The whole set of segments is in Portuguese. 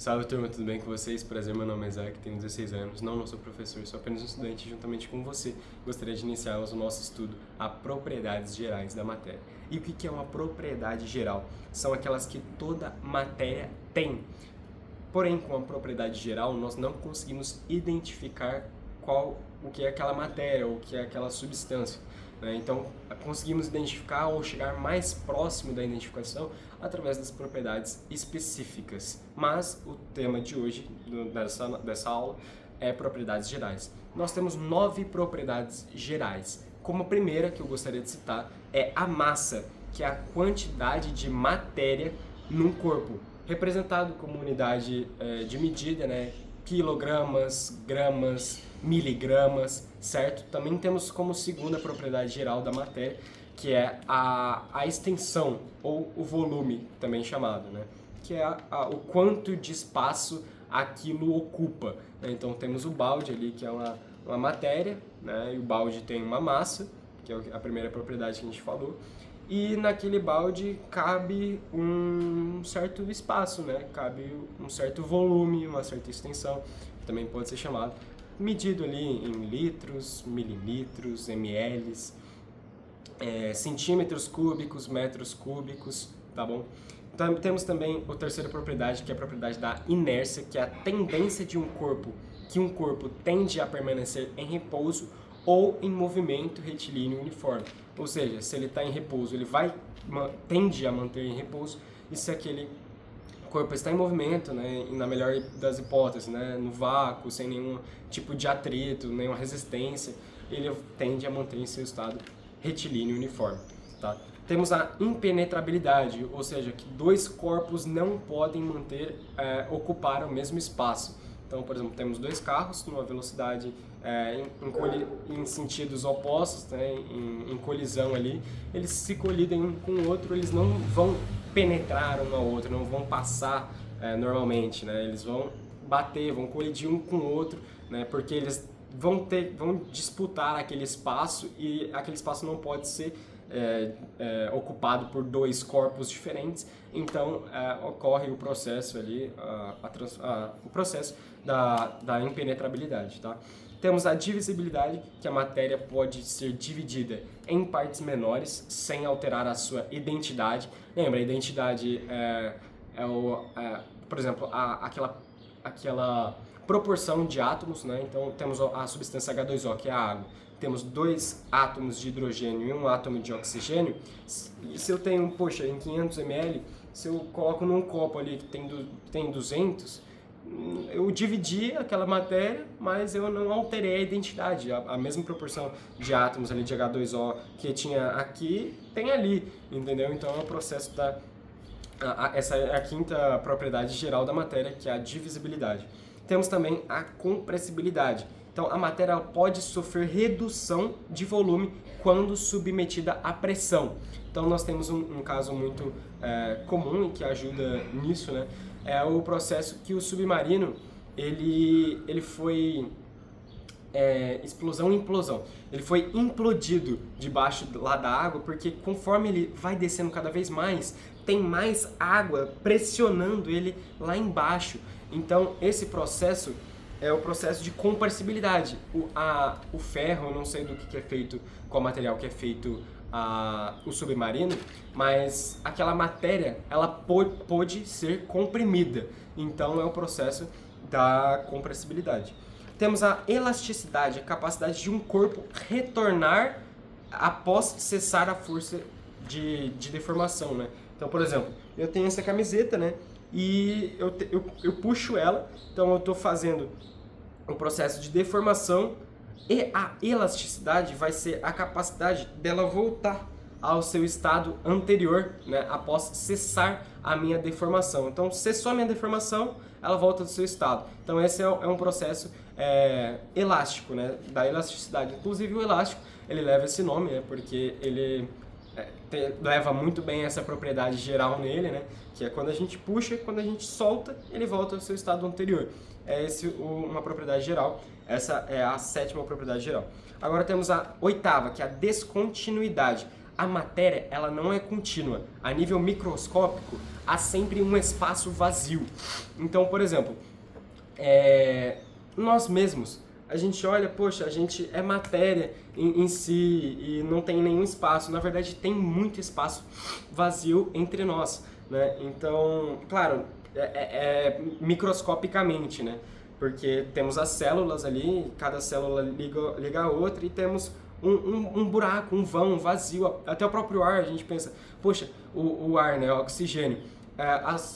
Salve turma, tudo bem com vocês? Prazer, meu nome é Isaac, tenho 16 anos, não sou professor, sou apenas um estudante. Juntamente com você, gostaria de iniciarmos o nosso estudo a propriedades gerais da matéria. E o que é uma propriedade geral? São aquelas que toda matéria tem. Porém, com a propriedade geral, nós não conseguimos identificar o que é aquela matéria ou o que é aquela substância. Então, conseguimos identificar ou chegar mais próximo da identificação através das propriedades específicas. Mas o tema de hoje, dessa aula, é propriedades gerais. Nós temos 9 propriedades gerais. Como a primeira que eu gostaria de citar é a massa, que é a quantidade de matéria num corpo, representado como unidade de medida, quilogramas, gramas, miligramas, certo? Também temos como segunda propriedade geral da matéria, que é a extensão, ou o volume, também chamado, que é o quanto de espaço aquilo ocupa. Então temos o balde ali, que é uma matéria, e o balde tem uma massa, que é a primeira propriedade que a gente falou, e naquele balde cabe um certo espaço, cabe um certo volume, uma certa extensão, que também pode ser chamado, medido ali em litros, mililitros, ml, centímetros cúbicos, metros cúbicos, tá bom? Então, temos também a terceira propriedade, que é a propriedade da inércia, que é a tendência de um corpo tende a permanecer em repouso ou em movimento retilíneo uniforme. Ou seja, se ele está em repouso, ele tende a manter em repouso, e se aquele corpo está em movimento, na melhor das hipóteses, no vácuo, sem nenhum tipo de atrito, nenhuma resistência, ele tende a manter em seu estado retilíneo uniforme. Tá? Temos a impenetrabilidade, ou seja, que dois corpos não podem ocupar o mesmo espaço. Então, por exemplo, temos dois carros numa velocidade em sentidos opostos, em colisão ali, eles se colidem um com o outro, eles não vão penetrar um ao outro, não vão passar normalmente, eles vão bater, vão colidir um com o outro, porque eles vão disputar aquele espaço, e aquele espaço não pode ser ocupado por dois corpos diferentes. Então ocorre o processo ali, o processo da impenetrabilidade, tá? Temos a divisibilidade, que a matéria pode ser dividida em partes menores sem alterar a sua identidade. Lembra, a identidade por exemplo, aquela proporção de átomos, Então temos a substância H2O, que é a água. Temos 2 átomos de hidrogênio e 1 átomo de oxigênio. Se eu tenho, em 500 ml, se eu coloco num copo ali que tem 200, eu dividi aquela matéria, mas eu não alterei a identidade. A mesma proporção de átomos ali de H2O que tinha aqui, tem ali, entendeu? Então é o processo essa é a quinta propriedade geral da matéria, que é a divisibilidade. Temos também a compressibilidade. Então, a matéria pode sofrer redução de volume quando submetida à pressão. Então, nós temos um caso muito comum e que ajuda nisso, é o processo que o submarino ele foi explosão e implosão. Ele foi implodido debaixo lá da água, porque conforme ele vai descendo cada vez mais, tem mais água pressionando ele lá embaixo. Então, esse processo é o processo de compressibilidade. O ferro, eu não sei do que é feito, qual material que é feito o submarino, mas aquela matéria, ela pode ser comprimida. Então, é o processo da compressibilidade. Temos a elasticidade, a capacidade de um corpo retornar após cessar a força de deformação, Então, por exemplo, eu tenho essa camiseta, e eu puxo ela, então eu estou fazendo o processo de deformação, e a elasticidade vai ser a capacidade dela voltar ao seu estado anterior, após cessar a minha deformação. Então, cessou a minha deformação, ela volta ao seu estado. Então, esse é um processo elástico, da elasticidade. Inclusive, o elástico, ele leva esse nome, porque ele leva muito bem essa propriedade geral nele, que é quando a gente puxa, quando a gente solta, ele volta ao seu estado anterior. É uma propriedade geral. Essa é a 7ª propriedade geral. Agora temos a 8ª, que é a descontinuidade. A matéria, ela não é contínua. A nível microscópico, há sempre um espaço vazio. Então, por exemplo, nós mesmos, a gente olha, poxa, a gente é matéria em si e não tem nenhum espaço. Na verdade, tem muito espaço vazio entre nós, né? Então, claro, microscopicamente, né? Porque temos as células ali, cada célula liga a outra e temos um buraco, um vão, um vazio. Até o próprio ar, a gente pensa, poxa, o ar, né, o oxigênio,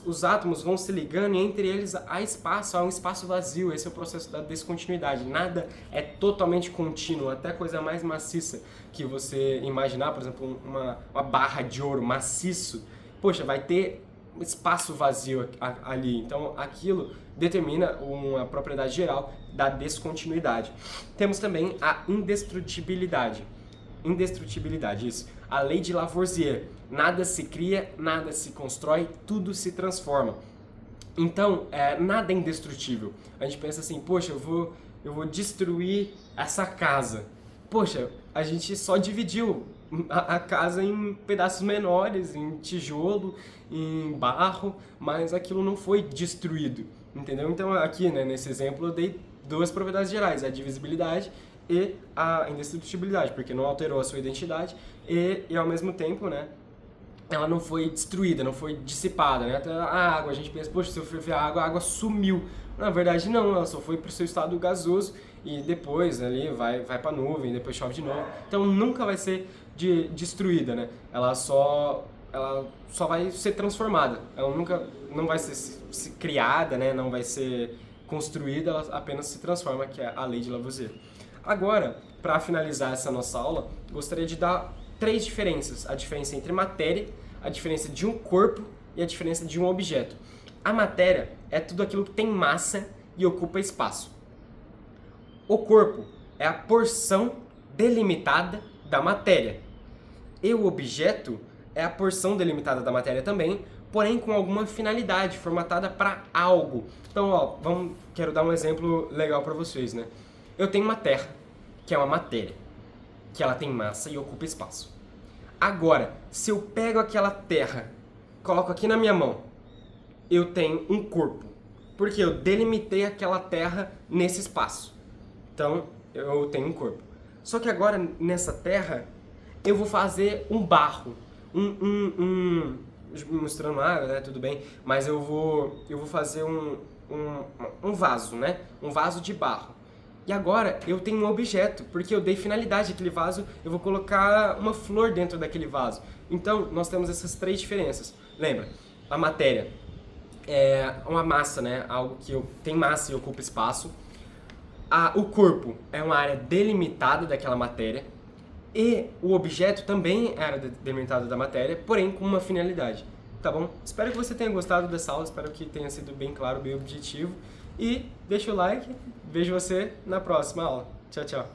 os átomos vão se ligando e entre eles há um espaço vazio. Esse é o processo da descontinuidade. Nada é totalmente contínuo, até a coisa mais maciça que você imaginar, por exemplo, uma barra de ouro maciço, poxa, vai ter espaço vazio ali. Então, aquilo determina uma propriedade geral da descontinuidade. Temos também a indestrutibilidade. Indestrutibilidade, isso. A lei de Lavoisier. Nada se cria, nada se constrói, tudo se transforma. Então, nada é indestrutível. A gente pensa assim, poxa, eu vou destruir essa casa. Poxa, a gente só dividiu a casa em pedaços menores, em tijolo, em barro, mas aquilo não foi destruído, entendeu? Então aqui, né, nesse exemplo, eu dei duas propriedades gerais, a divisibilidade e a indestrutibilidade, porque não alterou a sua identidade e ao mesmo tempo, né, ela não foi destruída, não foi dissipada, né? Até a água, a gente pensa, poxa, se eu ferver a água sumiu. Na verdade não, ela só foi para o seu estado gasoso e depois ali vai para a nuvem, depois chove de novo. Então nunca vai ser destruída, né? Ela só vai ser transformada. Ela nunca não vai ser criada, né? Não vai ser construída, ela apenas se transforma, que é a lei de Lavoisier. Agora, para finalizar essa nossa aula, gostaria de dar três diferenças. A diferença entre matéria, a diferença de um corpo e a diferença de um objeto. A matéria é tudo aquilo que tem massa e ocupa espaço. O corpo é a porção delimitada da matéria. E o objeto é a porção delimitada da matéria também, porém com alguma finalidade, formatada para algo. Então, ó, quero dar um exemplo legal para vocês, né? Eu tenho uma terra, que é uma matéria, que ela tem massa e ocupa espaço. Agora, se eu pego aquela terra, coloco aqui na minha mão, eu tenho um corpo, porque eu delimitei aquela terra nesse espaço. Então, eu tenho um corpo. Só que agora, nessa terra, eu vou fazer um barro, mostrando água, né, tudo bem, mas eu vou fazer um vaso, né, um vaso de barro. E agora eu tenho um objeto, porque eu dei finalidade àquele vaso, eu vou colocar uma flor dentro daquele vaso. Então, nós temos essas três diferenças. Lembra, a matéria é uma massa, né, algo que tem massa e ocupa espaço. O corpo é uma área delimitada daquela matéria. E o objeto também é área delimitada da matéria, porém com uma finalidade. Tá bom? Espero que você tenha gostado dessa aula, espero que tenha sido bem claro, bem objetivo. E deixa o like, vejo você na próxima aula. Tchau, tchau.